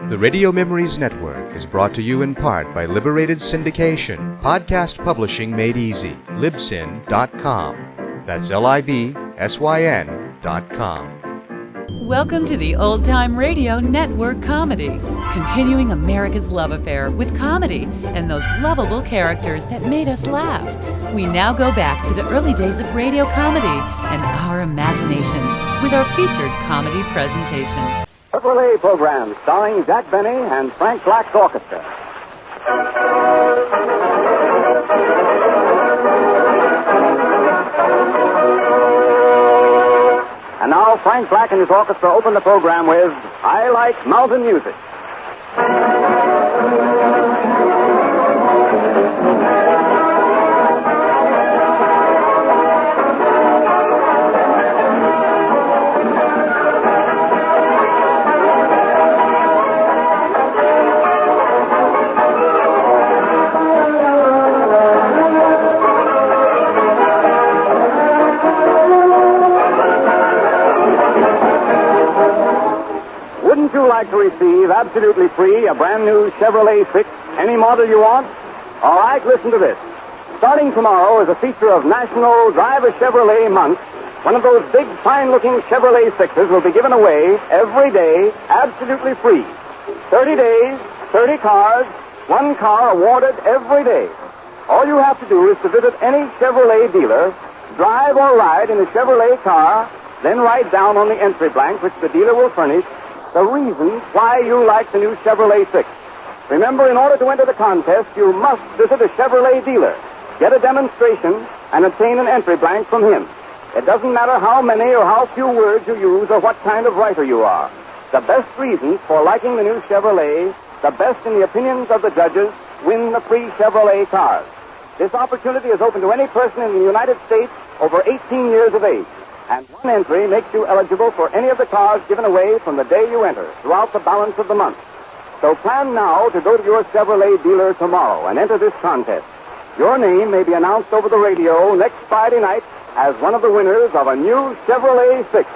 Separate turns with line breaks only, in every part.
The Radio Memories Network is brought to you in part by Liberated Syndication, podcast publishing made easy, libsyn.com. That's LIBSYN.com.
Welcome to the Old Time Radio Network Comedy, continuing America's love affair with comedy and those lovable characters that made us laugh. We now go back to the early days of radio comedy and our imaginations with our featured comedy presentation.
Chevrolet program starring Jack Benny and Frank Black's orchestra. And now Frank Black and his orchestra open the program with I Like Mountain Music. Wouldn't you like to receive absolutely free a brand new Chevrolet 6, any model you want? All right, listen to this. Starting tomorrow is a feature of National Drive a Chevrolet Month. One of those big, fine-looking Chevrolet 6s will be given away every day, absolutely free. 30 days, 30 cars, one car awarded every day. All you have to do is to visit any Chevrolet dealer, drive or ride in a Chevrolet car, then write down on the entry blank, which the dealer will furnish, the reason why you like the new Chevrolet 6. Remember, in order to enter the contest, you must visit a Chevrolet dealer, get a demonstration, and obtain an entry blank from him. It doesn't matter how many or how few words you use or what kind of writer you are. The best reasons for liking the new Chevrolet, the best in the opinions of the judges, win the free Chevrolet cars. This opportunity is open to any person in the United States over 18 years of age. And one entry makes you eligible for any of the cars given away from the day you enter throughout the balance of the month. So plan now to go to your Chevrolet dealer tomorrow and enter this contest. Your name may be announced over the radio next Friday night as one of the winners of a new Chevrolet 6.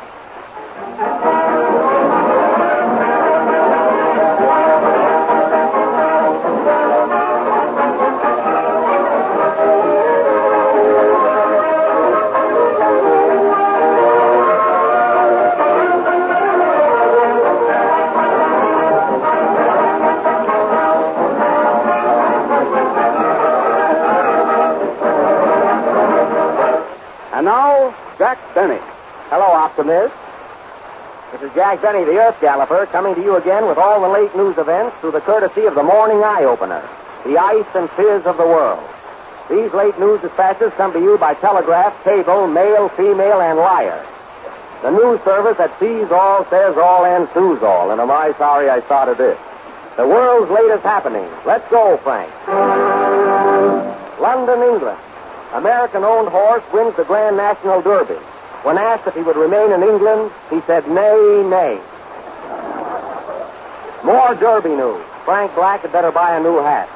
And now, Jack Benny.
Hello, Optimist. This is Jack Benny, the Earth Galloper, coming to you again with all the late news events through the courtesy of the Morning Eye Opener, the ice and fizz of the world. These late news dispatches come to you by telegraph, cable, mail, female, and liar. The news service that sees all, says all, and sues all. And am I sorry I started this? The world's latest happenings. Let's go, Frank. London, England. American-owned horse wins the Grand National Derby. When asked if he would remain in England, he said, nay, nay. More Derby news. Frank Black had better buy a new hat.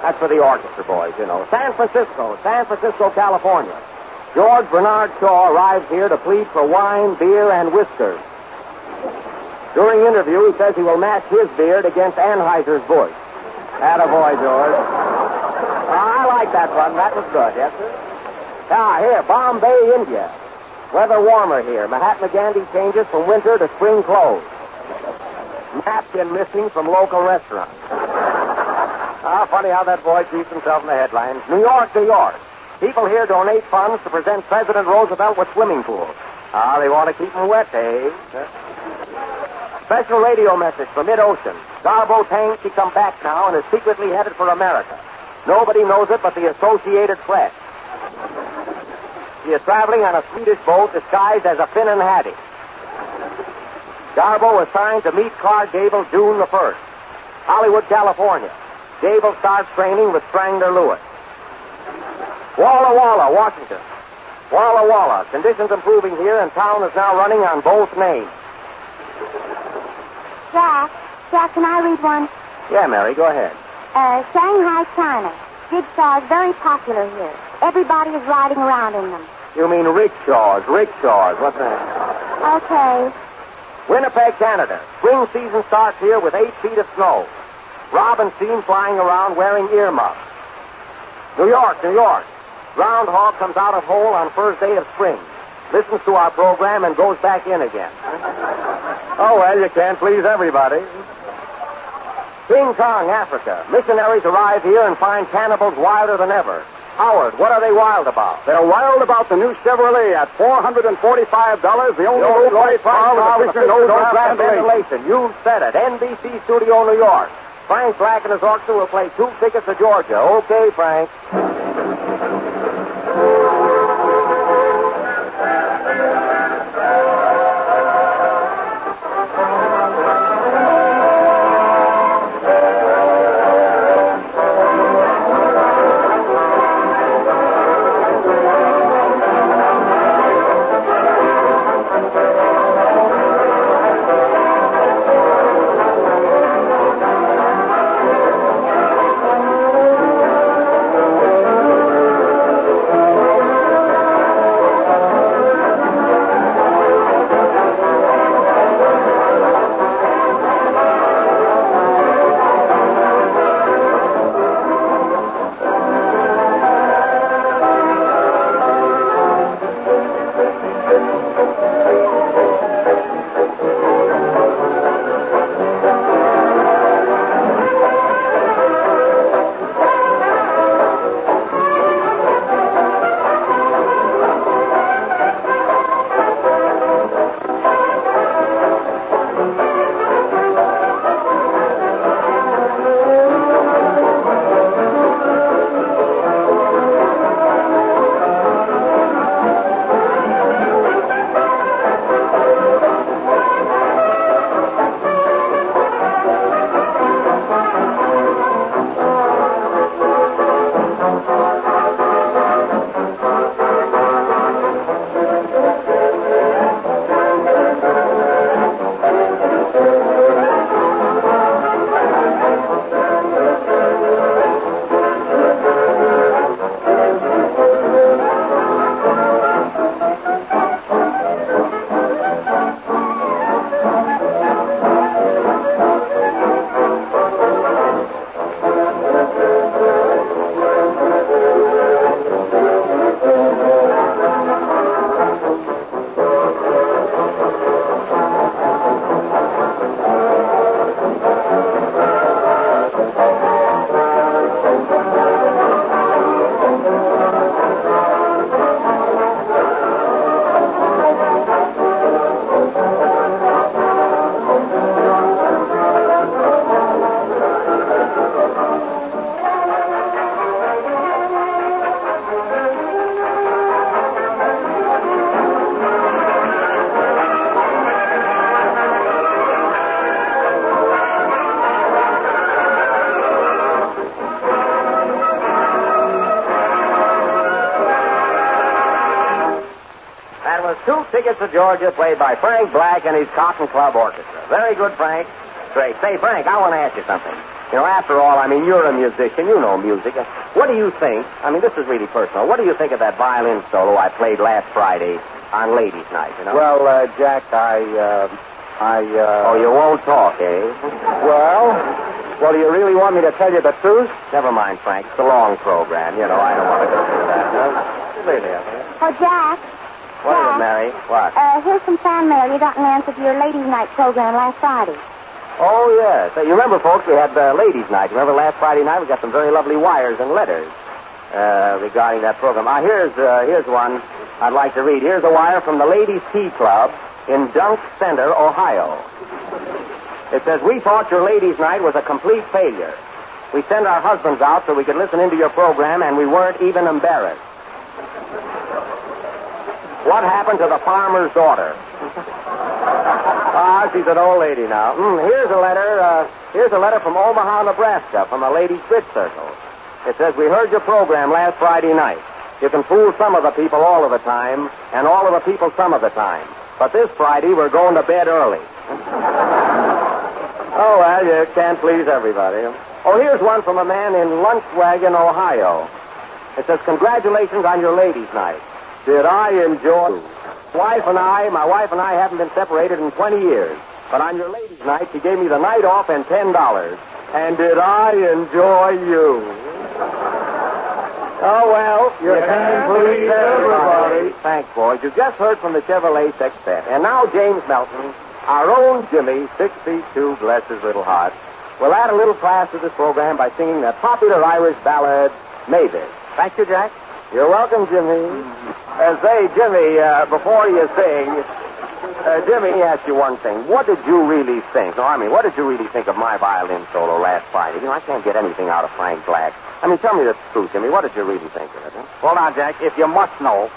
That's for the orchestra boys, you know. San Francisco, California. George Bernard Shaw arrives here to plead for wine, beer, and whiskers. During interview, he says he will match his beard against Anheuser-Busch. Attaboy, George. I like that one. That was good, yes, sir? Here, Bombay, India. Weather warmer here. Mahatma Gandhi changes from winter to spring clothes. Napkin missing from local restaurants. Funny how that boy keeps himself in the headlines. New York. People here donate funds to present President Roosevelt with swimming pools. They want to keep him wet, eh? Special radio message from mid-ocean. Garbo thinks he come back now and is secretly headed for America. Nobody knows it but the Associated Press. He is traveling on a Swedish boat disguised as a Finn and Hattie. Garbo is signed to meet Clark Gable June the 1st. Hollywood, California. Gable starts training with Strangler Lewis. Walla Walla, Washington. Walla Walla. Conditions improving here and town is now running on both names.
Jack, can I read one?
Yeah, Mary, go ahead.
Shanghai, China. Jigsaws very popular here. Everybody is riding around in them.
You mean rickshaws. What's that?
Okay.
Winnipeg, Canada. Spring season starts here with 8 feet of snow. Robins seen flying around wearing earmuffs. New York, New York. Groundhog comes out of hole on first day of spring. Listens to our program and goes back in again. Oh, well, you can't please everybody. King Kong, Africa. Missionaries arrive here and find cannibals wilder than ever. Howard, what are they wild about?
They're wild about the new Chevrolet at $445, the only low-price car with a feature no-draft ventilation.
You said it. NBC Studio, New York. Frank Black and his orchestra will play 2 tickets to Georgia. Okay, Frank. That was 2 tickets to Georgia, played by Frank Black and his Cotton Club Orchestra. Very good, Frank. Great. Say, Frank, I want to ask you something. You know, after all, I mean, you're a musician. You know music. What do you think? I mean, this is really personal. What do you think of that violin solo I played last Friday on Ladies' Night, you know?
Well, Jack,
Oh, you won't talk, eh?
Well, do you really want me to tell you the truth?
Never mind, Frank. It's a long program. You know, I don't want to go through that. No? Really, I think.
Oh, Jack.
What is it, Mary? What?
Here's some fan mail you got in answer to your Ladies' Night program last Friday.
Oh, yes. You remember, folks, we had Ladies' Night. Remember last Friday night we got some very lovely wires and letters regarding that program. Here's one I'd like to read. Here's a wire from the Ladies' Tea Club in Dunk Center, Ohio. It says, we thought your Ladies' Night was a complete failure. We sent our husbands out so we could listen into your program, and we weren't even embarrassed. What happened to the farmer's daughter? She's an old lady now. Here's a letter from Omaha, Nebraska, from a ladies' bridge circle. It says, we heard your program last Friday night. You can fool some of the people all of the time, and all of the people some of the time. But this Friday, we're going to bed early. Oh, well, you can't please everybody. Oh, here's one from a man in Lunchwagon, Ohio. It says, congratulations on your ladies' night. Did I enjoy? My wife and I haven't been separated in 20 years. But on your ladies' night, she gave me the night off and $10. And did I enjoy you? Oh, well, you can please everybody. Thanks, boys. You just heard from the Chevrolet Sextet. And now James Melton, our own Jimmy, 6 feet 2, bless his little heart, will add a little class to this program by singing that popular Irish ballad, Mavis. Thank you, Jack. You're welcome, Jimmy. Say, Jimmy, before you sing, Jimmy, let me ask you one thing. What did you really think? What did you really think of my violin solo last Friday? I can't get anything out of Frank Black. Tell me the truth, Jimmy. What did you really think of it? Huh?
Hold on, Jack. If you must know,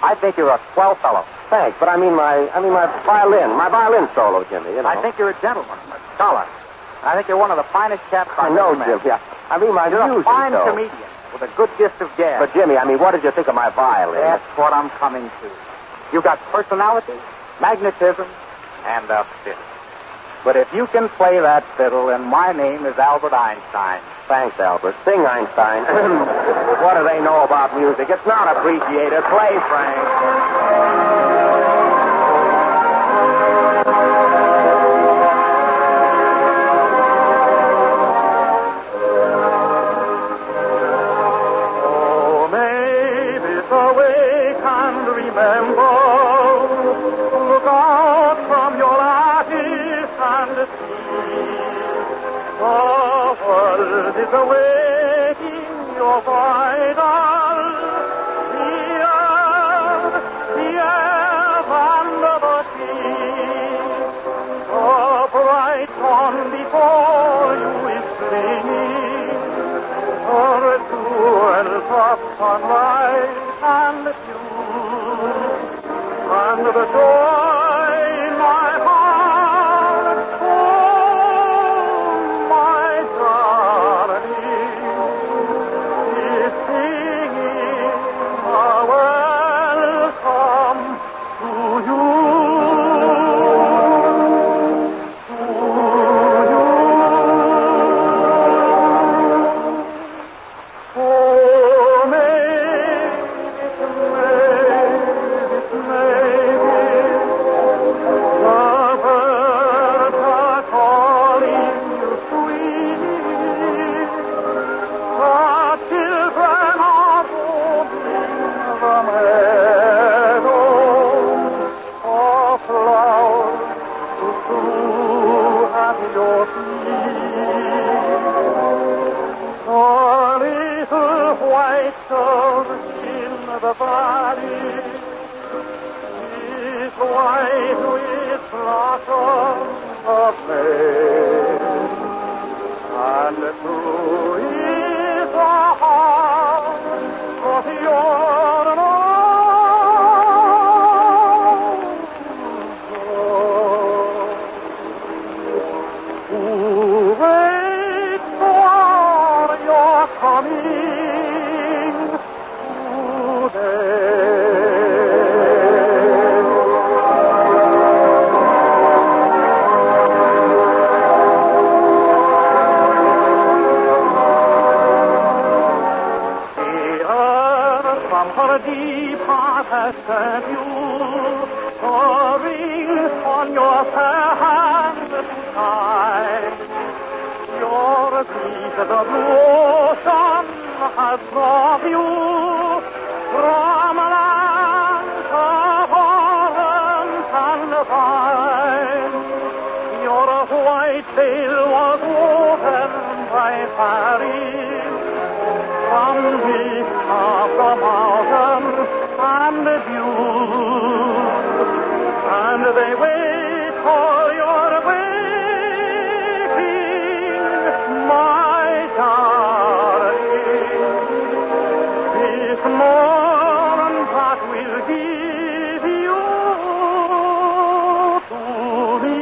I think you're a swell fellow.
Thanks, but my violin solo, Jimmy.
I think you're a gentleman, a scholar. I think you're one of the finest chaps
I know, Jimmy.
You're a fine comedian with a good gift of gab.
But, Jimmy, what did you think of my violin?
That's what I'm coming to. You got personality, magnetism, and a fiddle. But if you can play that fiddle, then my name is Albert Einstein.
Thanks, Albert. Sing, Einstein. What do they know about music? It's not appreciated. Play, Frank.
Is awaiting your bridal here under the trees. The bright dawn before you is gleaming, her jewels of sunlight and dew, and the joy in my heart. Oh, my darling. The valley is white with blossoms of May, and through is the heart of your love. Who waits for your coming? Deep heart has sent you a ring on your fair hand to tie. Your grief the blue ocean has brought you from lands of orange and vine. Your white veil was woven by fairies from the mountain and the dew, and they wait for your waking, my darling. This morn that will give you to me.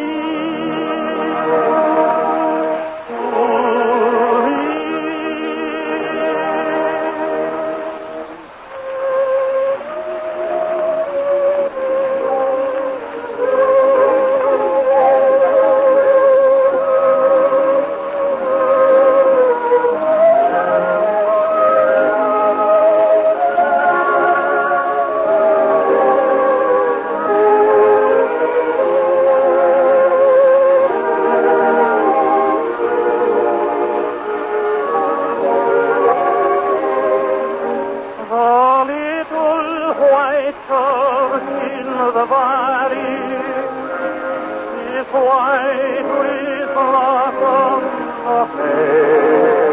place.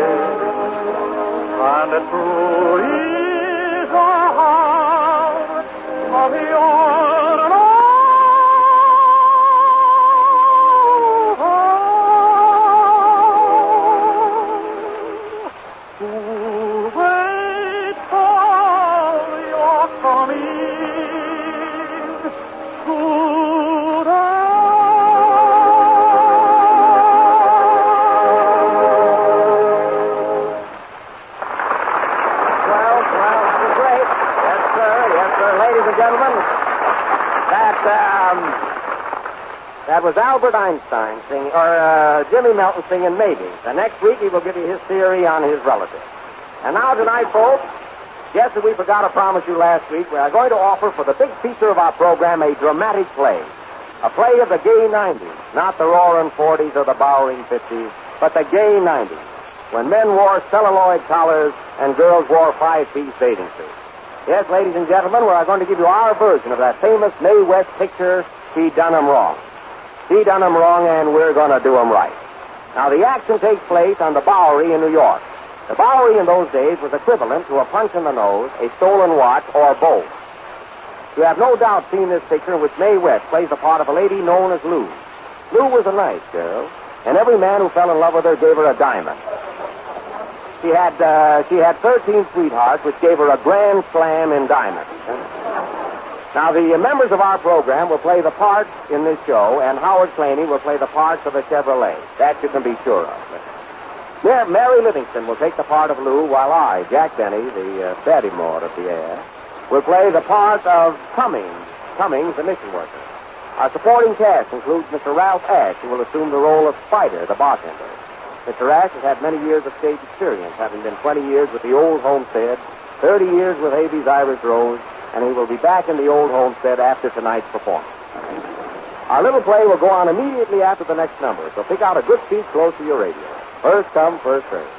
And true is the heart of your love. To wait for your coming to
That was Albert Einstein singing, or Jimmy Melton singing Maybe. The next week he will give you his theory on his relatives. And now tonight, folks, just as we forgot to promise you last week, we are going to offer for the big feature of our program a dramatic play. A play of the gay 90s, not the roaring 40s or the bowering 50s, but the gay 90s, when men wore celluloid collars and girls wore five-piece bathing suits. Yes, ladies and gentlemen, we are going to give you our version of that famous Mae West picture, She Done 'Em Wrong. She done 'em wrong, and we're going to do 'em right. Now, the action takes place on the Bowery in New York. The Bowery in those days was equivalent to a punch in the nose, a stolen watch, or both. You have no doubt seen this picture in which Mae West plays the part of a lady known as Lou. Lou was a nice girl, and every man who fell in love with her gave her a diamond. She had 13 sweethearts, which gave her a grand slam in diamonds. Now, the members of our program will play the parts in this show, and Howard Claney will play the parts of the Chevrolet. That you can be sure of. Mary Livingston will take the part of Lou, while I, Jack Benny, the Barrymore of the air, will play the part of Cummings, the mission worker. Our supporting cast includes Mr. Ralph Ash, who will assume the role of Spider, the bartender. Mr. Ash has had many years of stage experience, having been 20 years with the Old Homestead, 30 years with Habeas Iris Rose, and he will be back in the Old Homestead after tonight's performance. Our little play will go on immediately after the next number, so pick out a good seat close to your radio. First come, first served.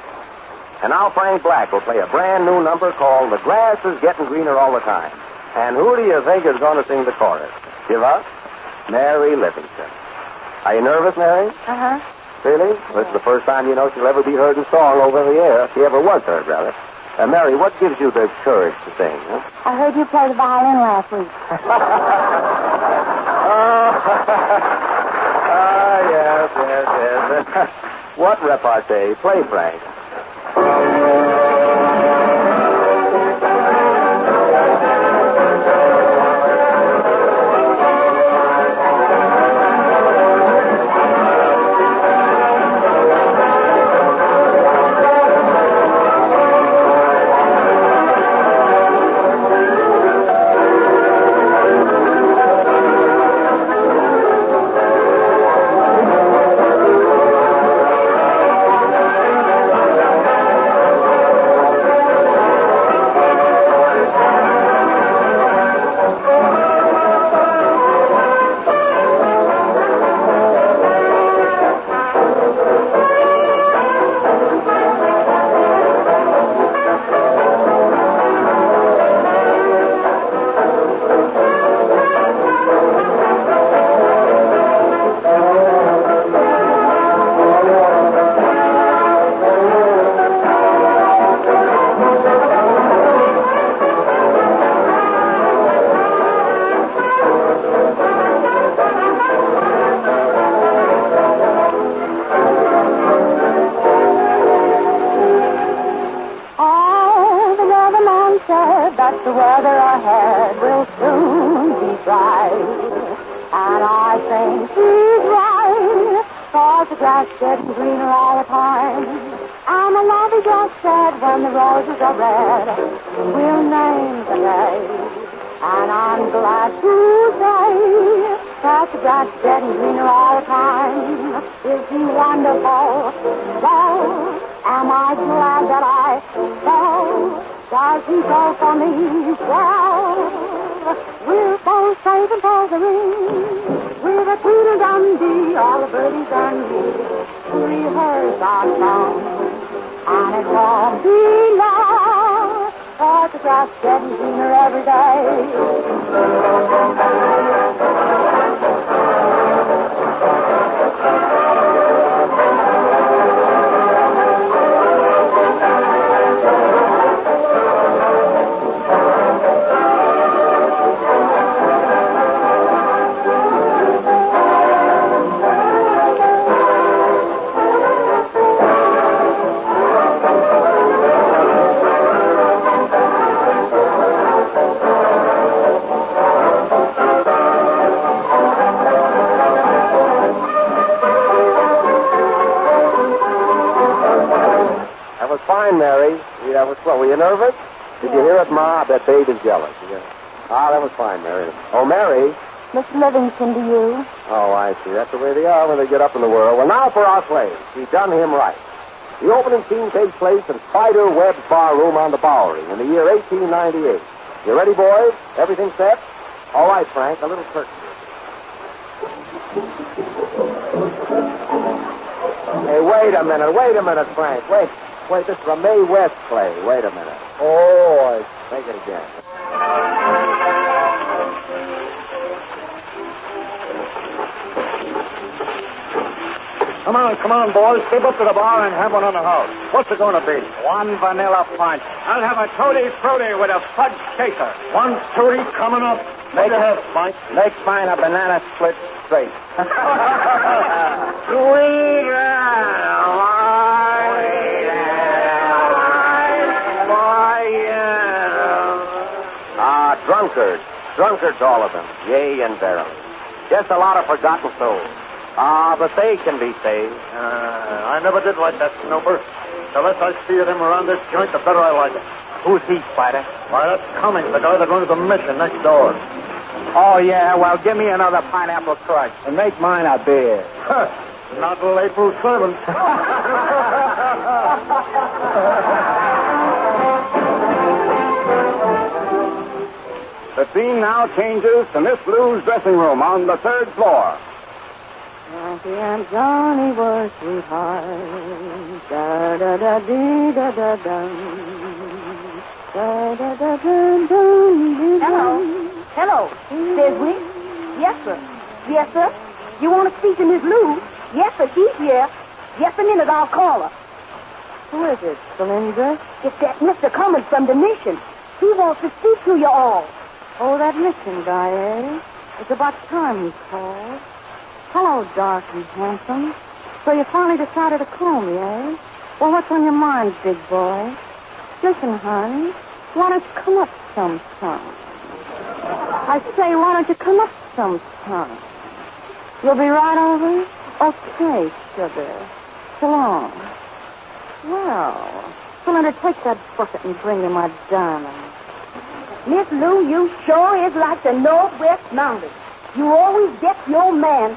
And now Frank Black will play a brand new number called The Grass is Getting Greener All the Time. And who do you think is going to sing the chorus? Give up? Mary Livingston. Are you nervous, Mary?
Uh-huh.
Really? This is the first time you know she'll ever be heard in song over the air. She ever was heard, rather. Mary, what gives you the courage to sing? Huh?
I heard you play the violin last week.
Yes. What repartee? Play, Frank.
The weather ahead will soon be bright, and I think she's right, 'cause the grass getting greener all the time. And the lovey just said when the roses are red, we'll name the day. And I'm glad to say that the grass getting greener all the time. Is he wonderful? Well, am I glad that I fell? Does he go for me? Well, we're both saving for the ring. With a tweedledum-dee, all the birdies and me to rehearse our song. And it won't be long, 'cause the grass getting greener every day.
fine, Mary. Yeah, that was slow. Were you nervous? Did you hear it, Ma? I bet Babe is jealous. Yeah. That was fine, Mary. Oh, Mary.
Miss Livingston to you.
Oh, I see. That's the way they are when they get up in the world. Well, now for our play. We've done him right. The opening scene takes place in Spider Webb's bar room on the Bowery in the year 1898. You ready, boys? Everything set? All right, Frank. A little curtain. Hey, wait a minute, Frank. Wait, this is a Mae West play. Wait a minute. Oh, make it again.
Come on, boys. Step up to the bar and have one on the house. What's it going to be? One vanilla punch. I'll have a tutti frutti with a fudge chaser. One tutti coming up. Make it have, Mike. Make mine a banana split straight. Drunkards, all of them. Yea, and verily. Just a lot of forgotten souls. But they can be saved.
I never did like that snooper. The less I see of him around this joint, the better I like it.
Who's he, Spider?
Why, that's Cummings, the guy that runs the mission next door.
Oh, yeah? Well, give me another pineapple crush and make mine a beer.
Not till April 7th.
The scene now changes to Miss Lou's dressing room on the 3rd floor.
Frankie and Johnny were sweethearts. Da-da-da-dee-da-da-dum. Da-da-da-dum-dum-dum.
Hello. Biswick? Yes, sir. Yes, sir. You want to speak to Miss Lou? Yes, sir. She's here. Just a minute. I'll call her.
Who is it, Cylindra?
It's that Mr. Cummins from the mission. He wants to speak to you all.
Oh, that mission guy, eh? It's about time he called. Hello, dark and handsome. So you finally decided to call me, eh? Well, what's on your mind, big boy? Listen, hon, why don't you come up sometime? I say, why don't you come up sometime? You'll be right over? Okay, sugar. So long. Well, Cylinder, take that bucket and bring me my diamond.
Miss Lou, you sure is like the Northwest Mountains. You always get your man.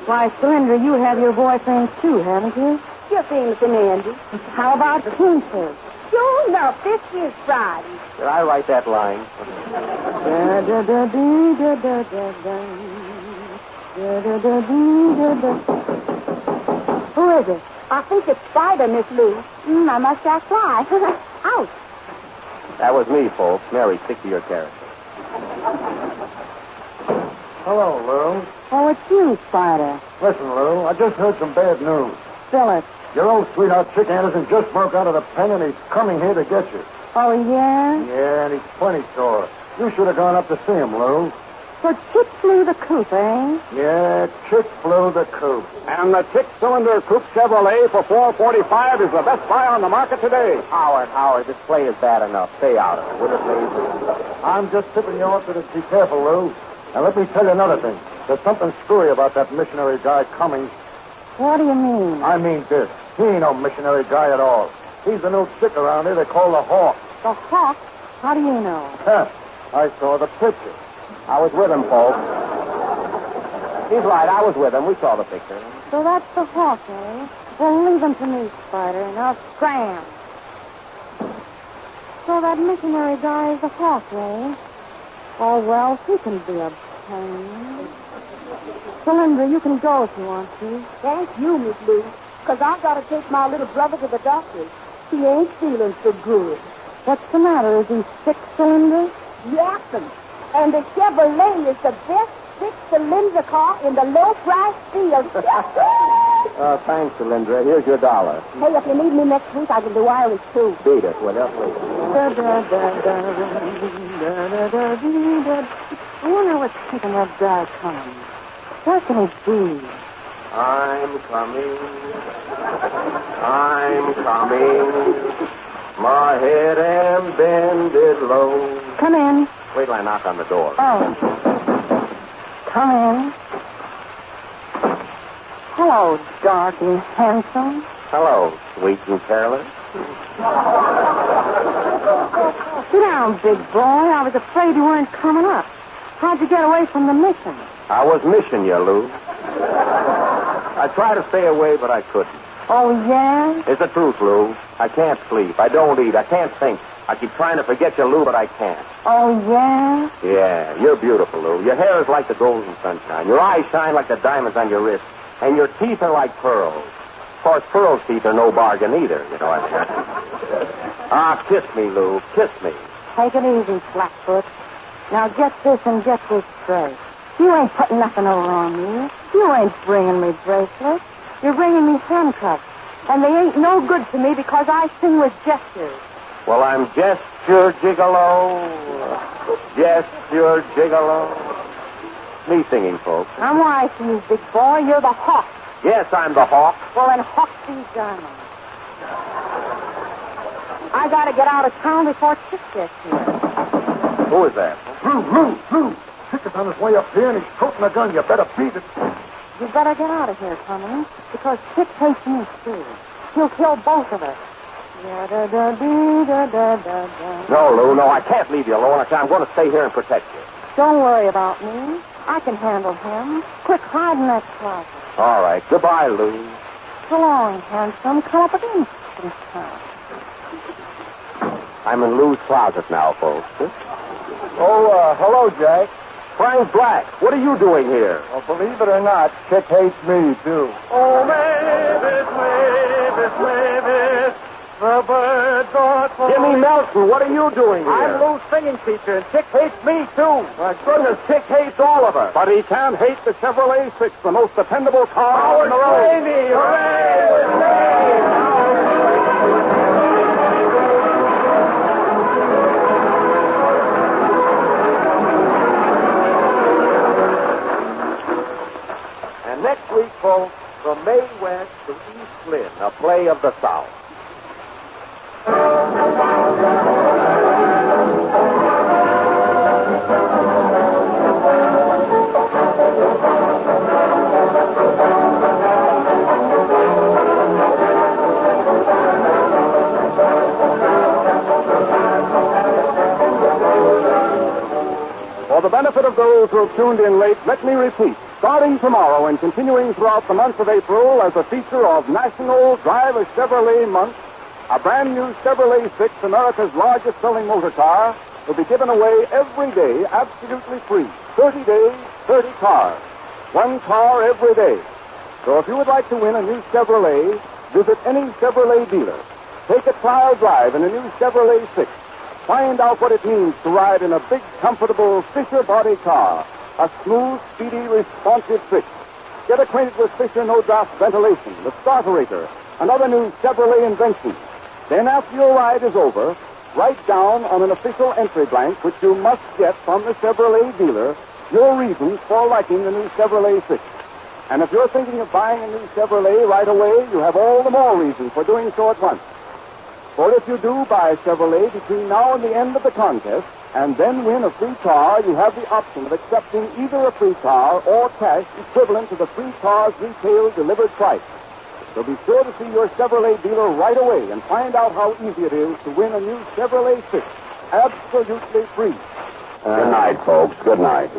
Why, Cylinder, you have your boyfriend too, haven't you?
You're famous in Andy.
How about Kingfish?
Sure enough, this is Friday.
Did I write that line?
Who is it?
I think it's Spider, Miss Lou. I must ask why. Out.
That was me, folks. Mary, stick to your character.
Hello, Lou.
Oh, it's you, Spider.
Listen, Lou, I just heard some bad news.
Spill it.
Your old sweetheart, Chick Anderson, just broke out of the pen, and he's coming here to get you.
Oh, yeah?
Yeah, and he's plenty sore. You should have gone up to see him, Lou.
So Chick flew the coop, eh?
Yeah, Chick flew the coop.
And the six-cylinder Coupe Chevrolet for $445 is the best buy on the market today.
Howard, this play is bad enough. Stay out of it, will you, please?
I'm just tipping you off to be careful, Lou. Now, let me tell you another thing. There's something screwy about that missionary guy, Cummings.
What do you mean?
I mean this. He ain't no missionary guy at all. He's the new chick around here they call the Hawk.
The Hawk? How do you know?
I saw the picture.
I was with him, folks. He's right. I was with him. We saw the picture.
So that's the Hawk, eh? Well, leave him to me, Spider. Now scram. So that missionary guy is the Hawk, eh? Oh, well, he can be a pain. Cylinder, you can go if you want to.
Thank you, Miss Lou, because I've got to take my little brother to the doctor. He ain't feeling so good.
What's the matter? Is he sick, Cylinder?
Yapping. And the Chevrolet is the best six-cylinder car in the low-price field.
Thanks, Cylindra. Here's your $1.
Hey, if you need me next week, I can do Irish, too.
Beat it, will you, please?
I wonder what's keeping that guy coming. Where can he be?
I'm coming. My head am bended low.
Come in.
Wait till I knock on the door.
Oh. Come in. Hello, dark and handsome.
Hello, sweet and careless.
Sit down, big boy. I was afraid you weren't coming up. How'd you get away from the mission?
I was missing you, Lou. I tried to stay away, but I couldn't.
Oh, yeah?
It's the truth, Lou. I can't sleep. I don't eat. I can't think. I keep trying to forget you, Lou, but I can't.
Oh, yeah?
Yeah, you're beautiful, Lou. Your hair is like the golden sunshine. Your eyes shine like the diamonds on your wrist. And your teeth are like pearls. Of course, pearl's teeth are no bargain either, you know what I mean? Kiss me, Lou. Kiss me.
Take it easy, Flatfoot. Now get this and get this straight. You ain't putting nothing over on me. You ain't bringing me bracelets. You're bringing me handcuffs. And they ain't no good to me because I sing with gestures.
Well, I'm just your gigolo. Gesture gigolo. Me singing, folks.
I'm wise to you, big boy. You're the hawk.
Yes, I'm the hawk.
Well, then hawk these diamonds. I gotta get out of town before Chick gets here.
Who is that?
Lou. Chick is on his way up here, and he's toting a gun. You better beat it.
You better get out of here, Tommy, because Chick hates me, too. He'll kill both of us. Da-da-da-dee-da-da-da-da.
No, Lou, no, I can't leave you alone. I'm going to stay here and protect you.
Don't worry about me. I can handle him. Quick, hide in that closet.
All right. Goodbye, Lou.
So long, handsome. Come up again sometime.
I'm in Lou's closet now, folks.
Oh, hello, Jack.
Frank Black, what are you doing here?
Well, believe it or not, Chick hates me, too.
Oh, Mavis, the birds are
Jimmy Melton, what are you doing here?
I'm Lou's singing teacher, and Chick hates me, too.
My goodness, Chick hates all of us.
But he can't hate the Chevrolet 6, the most dependable car on the road.
And next week, folks, from May West to East Lynn, a play of the South.
For the benefit of those who have tuned in late, let me repeat. Starting tomorrow and continuing throughout the month of April as a feature of National Drive a Chevrolet Month, a brand new Chevrolet 6, America's largest selling motor car, will be given away every day absolutely free. 30 days, 30 cars. One car every day. So if you would like to win a new Chevrolet, visit any Chevrolet dealer. Take a trial drive in a new Chevrolet 6. Find out what it means to ride in a big, comfortable Fisher body car. A smooth, speedy, responsive 6. Get acquainted with Fisher no-draft ventilation, the starterator, and other new Chevrolet inventions. Then, after your ride is over, write down on an official entry blank, which you must get from the Chevrolet dealer, your reasons for liking the new Chevrolet 6. And if you're thinking of buying a new Chevrolet right away, you have all the more reason for doing so at once. For if you do buy a Chevrolet between now and the end of the contest, and then win a free car, you have the option of accepting either a free car or cash equivalent to the free car's retail delivered price. So be sure to see your Chevrolet dealer right away and find out how easy it is to win a new Chevrolet 6, absolutely free.
Good night, folks. Good night.